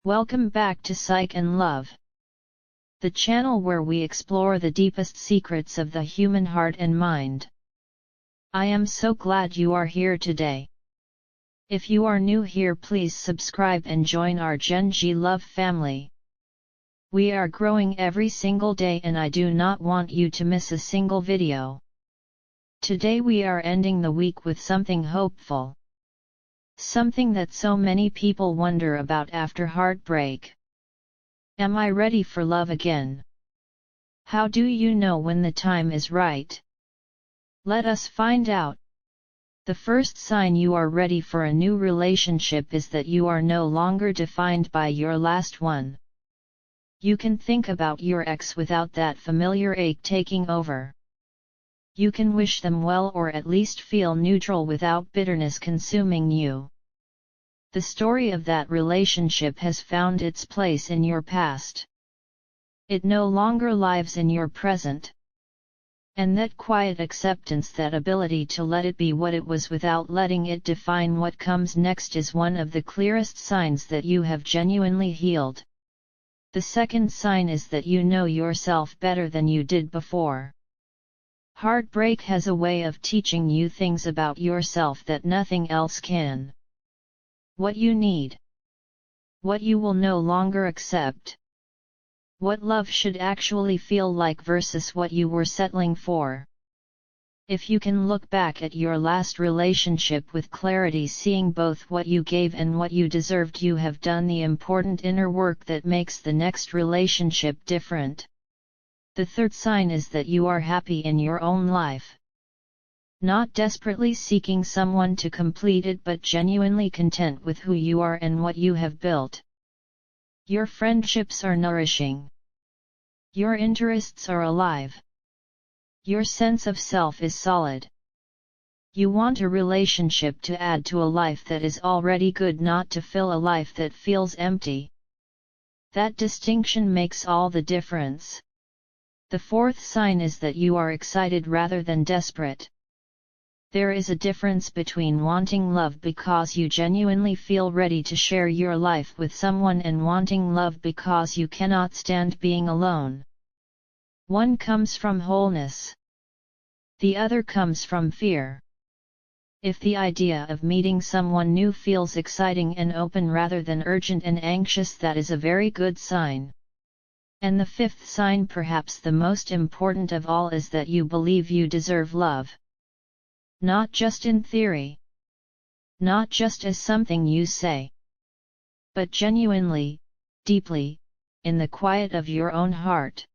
Welcome back to Psych and Love, the channel where we explore the deepest secrets of the human heart and mind. I am so glad you are here today. If you are new here, please subscribe and join our Gen G Love family. We are growing every single day and I do not want you to miss a single video. Today we are ending the week with something hopeful. Something that so many people wonder about after heartbreak. Am I ready for love again? How do you know when the time is right? Let us find out. The first sign you are ready for a new relationship is that you are no longer defined by your last one. You can think about your ex without that familiar ache taking over. You can wish them well or at least feel neutral without bitterness consuming you. The story of that relationship has found its place in your past. It no longer lives in your present. And that quiet acceptance, that ability to let it be what it was without letting it define what comes next, is one of the clearest signs that you have genuinely healed. The second sign is that you know yourself better than you did before. Heartbreak has a way of teaching you things about yourself that nothing else can. What you need. What you will no longer accept. What love should actually feel like versus what you were settling for. If you can look back at your last relationship with clarity, seeing both what you gave and what you deserved, you have done the important inner work that makes the next relationship different. The third sign is that you are happy in your own life. Not desperately seeking someone to complete it, but genuinely content with who you are and what you have built. Your friendships are nourishing. Your interests are alive. Your sense of self is solid. You want a relationship to add to a life that is already good, not to fill a life that feels empty. That distinction makes all the difference. The fourth sign is that you are excited rather than desperate. There is a difference between wanting love because you genuinely feel ready to share your life with someone and wanting love because you cannot stand being alone. One comes from wholeness. The other comes from fear. If the idea of meeting someone new feels exciting and open rather than urgent and anxious, that is a very good sign. And the fifth sign, perhaps the most important of all, is that you believe you deserve love. Not just in theory. Not just as something you say. But genuinely, deeply, in the quiet of your own heart.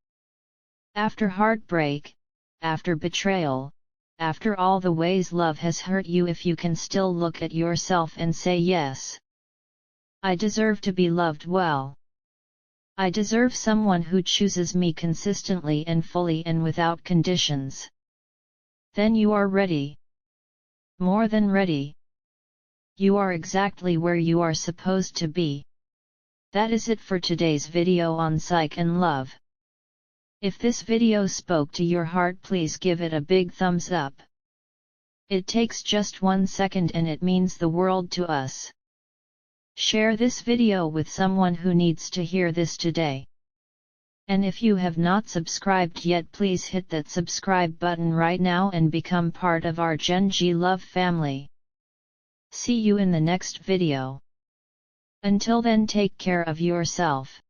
After heartbreak, after betrayal, after all the ways love has hurt you, if you can still look at yourself and say, yes, I deserve to be loved well. I deserve someone who chooses me consistently and fully and without conditions. Then you are ready. More than ready. You are exactly where you are supposed to be. That is it for today's video on Psych and Love. If this video spoke to your heart, please give it a big thumbs up. It takes just 1 second and it means the world to us. Share this video with someone who needs to hear this today. And if you have not subscribed yet, please hit that subscribe button right now and become part of our Gen G Love family. See you in the next video. Until then, take care of yourself.